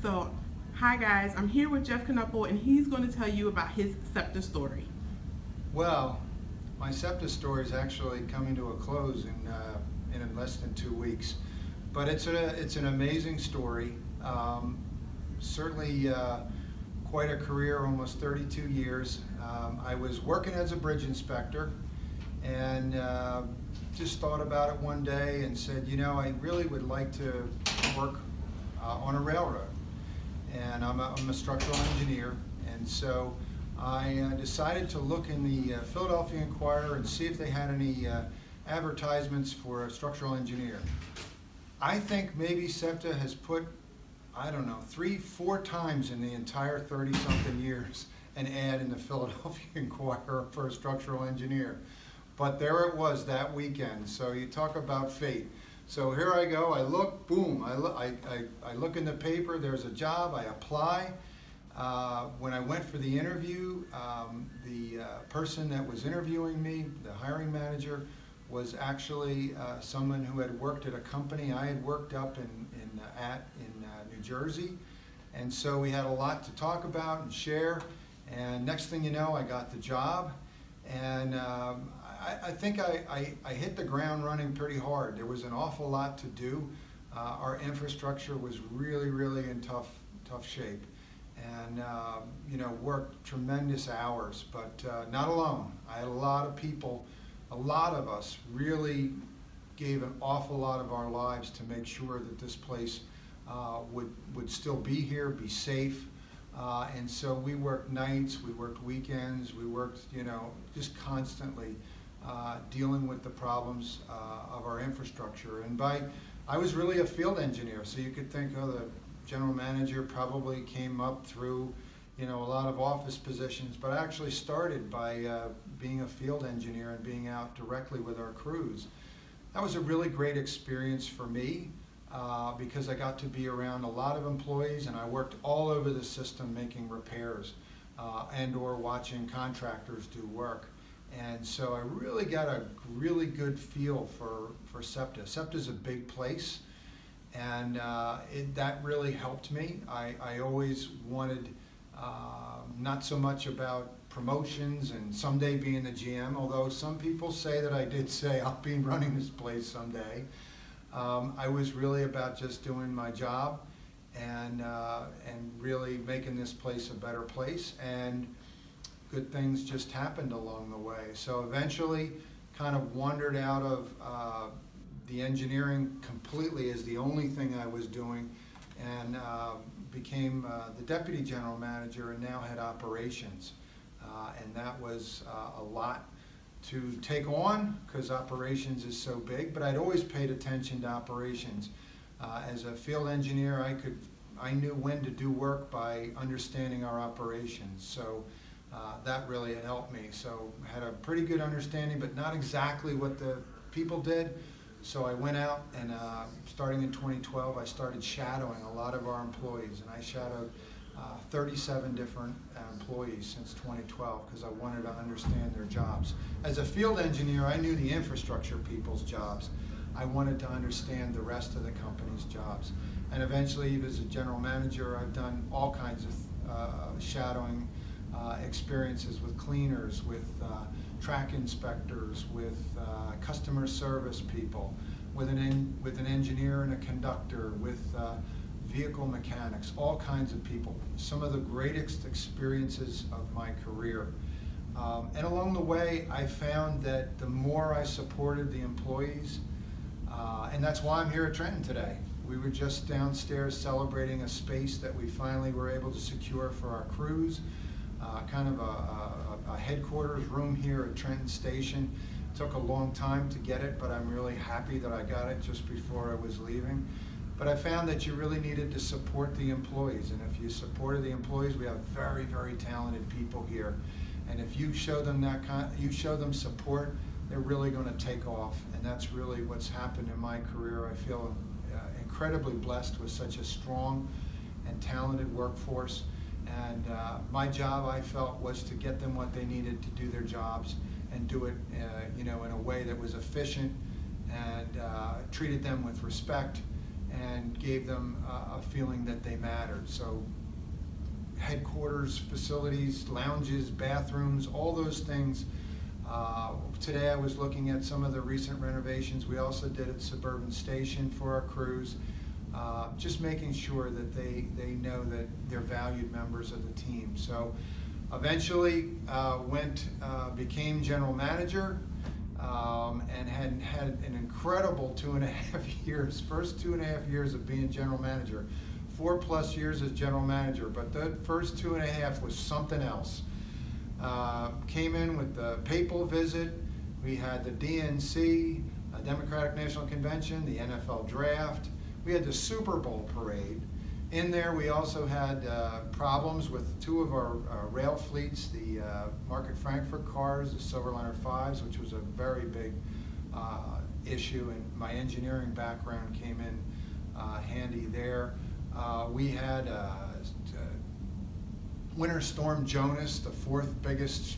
So, hi guys, I'm here with Jeff Knueppel, and he's going to tell you about his SEPTA story. Well, my SEPTA story is actually coming to a close in less than 2 weeks, but it's an amazing story. Certainly quite a career, almost 32 years. I was working as a bridge inspector, and just thought about it one day and said, you know, I really would like to work on a railroad. And I'm a structural engineer, and so I decided to look in the Philadelphia Inquirer and see if they had any advertisements for a structural engineer. I think maybe SEPTA has put, I don't know, 3-4 times in the entire 30-something years an ad in the Philadelphia Inquirer for a structural engineer. But there it was that weekend, so you talk about fate. So here I go, I look, boom, I look in the paper, there's a job, I apply. When I went for the interview, the person that was interviewing me, the hiring manager, was actually someone who had worked at a company I had worked up in New Jersey. And so we had a lot to talk about and share, and next thing you know, I got the job. And I think I hit the ground running pretty hard. There was an awful lot to do. Our infrastructure was really in tough shape, and you know, worked tremendous hours, but not alone. I had a lot of people, a lot of us really gave an awful lot of our lives to make sure that this place would still be here, be safe. And so we worked nights, we worked weekends, we worked, you know, just constantly dealing with the problems of our infrastructure. And I was really a field engineer, so you could think, oh, the general manager probably came up through, you know, a lot of office positions, but I actually started by being a field engineer and being out directly with our crews. That was a really great experience for me. Because I got to be around a lot of employees, and I worked all over the system making repairs and or watching contractors do work. And so I really got a really good feel for SEPTA. SEPTA is a big place, and that really helped me. I always wanted not so much about promotions and someday being the GM, although some people say that I did say I'll be running this place someday. I was really about just doing my job and really making this place a better place, and good things just happened along the way. So eventually kind of wandered out of the engineering completely as the only thing I was doing, and became the deputy general manager and now head operations. And that was a lot to take on because operations is so big, but I'd always paid attention to operations. As a field engineer, I knew when to do work by understanding our operations, so that really helped me. So I had a pretty good understanding, but not exactly what the people did. So I went out and starting in 2012, I started shadowing a lot of our employees, and I shadowed 37 different employees since 2012 because I wanted to understand their jobs. As a field engineer, I knew the infrastructure people's jobs. I wanted to understand the rest of the company's jobs. And eventually, as a general manager, I've done all kinds of shadowing experiences with cleaners, with track inspectors, with customer service people, with an engineer and a conductor, with vehicle mechanics, all kinds of people. Some of the greatest experiences of my career. And along the way, I found that the more I supported the employees, and that's why I'm here at Trenton today. We were just downstairs celebrating a space that we finally were able to secure for our crews, kind of a headquarters room here at Trenton Station. It took a long time to get it, but I'm really happy that I got it just before I was leaving. But I found that you really needed to support the employees, and if you supported the employees, we have very talented people here, and if you show them you show them support, they're really going to take off, and that's really what's happened in my career. I feel incredibly blessed with such a strong and talented workforce, and my job, I felt, was to get them what they needed to do their jobs and do it, you know, in a way that was efficient and treated them with respect and gave them a feeling that they mattered. So headquarters, facilities, lounges, bathrooms, all those things. Today I was looking at some of the recent renovations we also did at Suburban Station for our crews, just making sure that they know that they're valued members of the team. So eventually became general manager, and had an incredible 2.5 years, first 2.5 years of being general manager. 4+ years as general manager, but the first 2.5 was something else. Came in with the papal visit, we had the DNC, Democratic National Convention, the NFL draft, we had the Super Bowl parade. In there we also had problems with 2 of our rail fleets, the Market Frankfurt cars, the Silverliner 5s, which was a very big issue, and my engineering background came in handy there. We had Winter Storm Jonas, the 4th biggest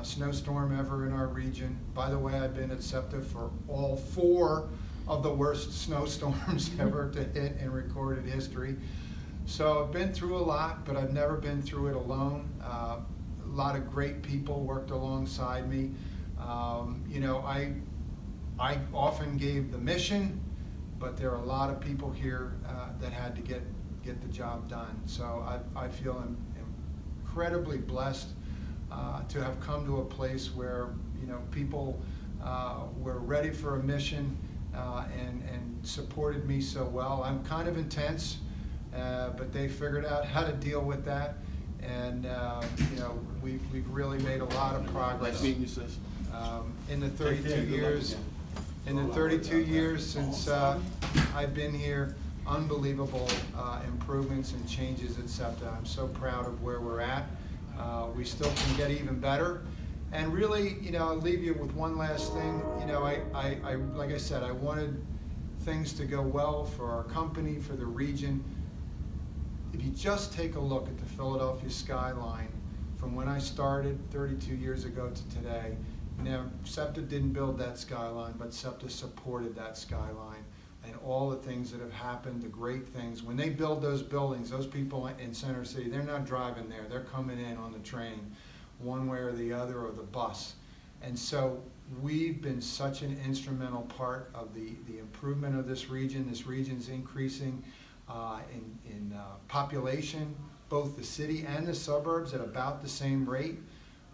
snowstorm ever in our region. By the way, I've been at SEPTA for all 4 of the worst snowstorms ever to hit in recorded history. So I've been through a lot, but I've never been through it alone. A lot of great people worked alongside me. I often gave the mission, but there are a lot of people here that had to get the job done. So I feel incredibly blessed to have come to a place where people were ready for a mission and supported me so well. I'm kind of intense, but they figured out how to deal with that, and we've really made a lot of progress. Nice meeting you, sis. In the 32 years. In the 32 years since I've been here, unbelievable improvements and changes at SEPTA. I'm so proud of where we're at. We still can get even better. And really, I'll leave you with one last thing. Like I said, I wanted things to go well for our company, for the region. If you just take a look at the Philadelphia skyline from when I started 32 years ago to today, SEPTA didn't build that skyline, but SEPTA supported that skyline, and all the things that have happened, the great things. When they build those buildings, those people in Center City, they're not driving there, they're coming in on the train, one way or the other, or the bus. And so we've been such an instrumental part of the improvement of this region. This region's increasing in population, both the city and the suburbs, at about the same rate.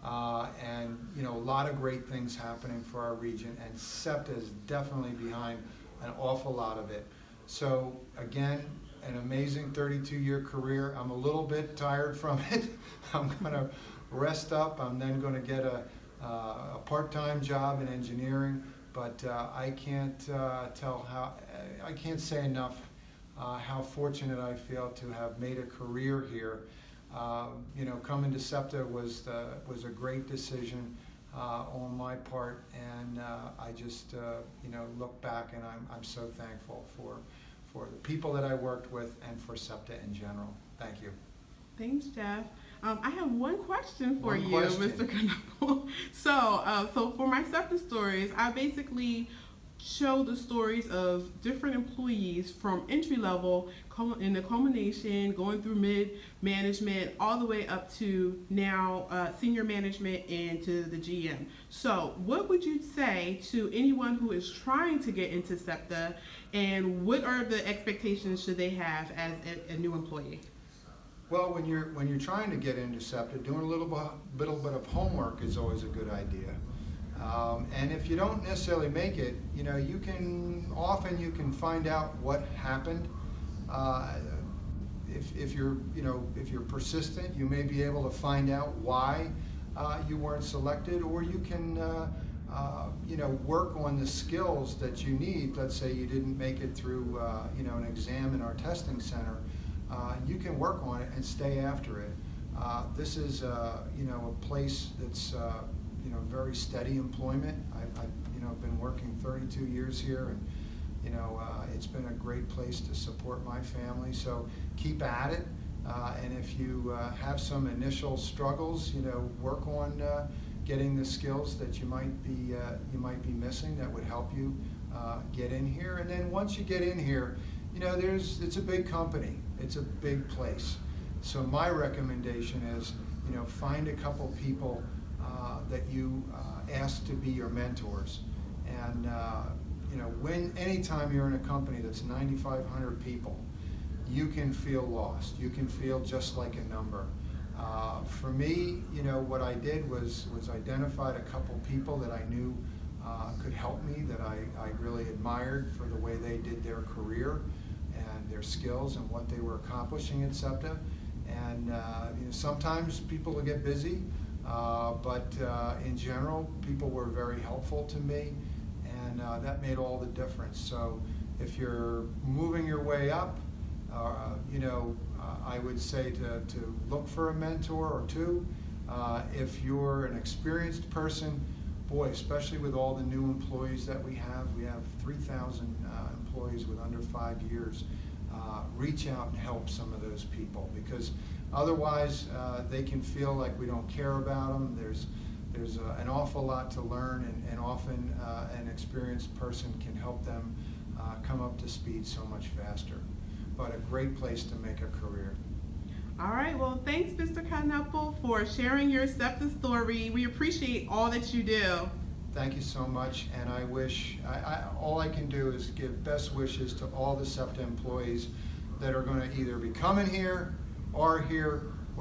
And a lot of great things happening for our region, and SEPTA is definitely behind an awful lot of it. So again, an amazing 32-year career. I'm a little bit tired from it. I'm going to rest up. I'm then going to get a part-time job in engineering, but I can't say enough how fortunate I feel to have made a career here. Coming to SEPTA was a great decision on my part, and I just look back and I'm so thankful for the people that I worked with and for SEPTA in general. Thank you. Thanks, Jeff. I have one question for you, question. Mr. Knueppel. So for my SEPTA stories, I basically show the stories of different employees from entry level in the culmination, going through mid-management, all the way up to now senior management and to the GM. So what would you say to anyone who is trying to get into SEPTA, and what are the expectations should they have as a new employee? Well, when you're trying to get into SEPTA, doing a little bit of homework is always a good idea. And if you don't necessarily make it, you can find out what happened. If you're persistent, you may be able to find out why you weren't selected, or you can work on the skills that you need. Let's say you didn't make it through an exam in our testing center. You can work on it and stay after it. This is a place that's very steady employment. I've been working 32 years here, and it's been a great place to support my family. So keep at it, and if you have some initial struggles, work on getting the skills that you might be missing that would help you get in here. And then once you get in here, it's a big company, it's a big place. So my recommendation is, find a couple people that you ask to be your mentors. And anytime you're in a company that's 9,500 people, you can feel lost. You can feel just like a number. For me, what I did was identified a couple people that I knew could help me, that I really admired for the way they did their career and their skills and what they were accomplishing at SEPTA. And sometimes people will get busy, but in general, people were very helpful to me, and that made all the difference. So if you're moving your way up, I would say to look for a mentor or two. If you're an experienced person, boy, especially with all the new employees that we have 3,000 employees with under 5 years, reach out and help some of those people, because otherwise they can feel like we don't care about them. There's an awful lot to learn, and often an experienced person can help them come up to speed so much faster. But a great place to make a career. All right, well, thanks, Mr. Knueppel, for sharing your SEPTA story. We appreciate all that you do. Thank you so much, and I wish, all I can do is give best wishes to all the SEPTA employees that are going to either be coming here, or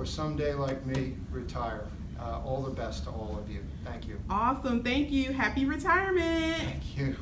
someday, like me, retire. All the best to all of you. Thank you. Awesome, thank you. Happy retirement. Thank you.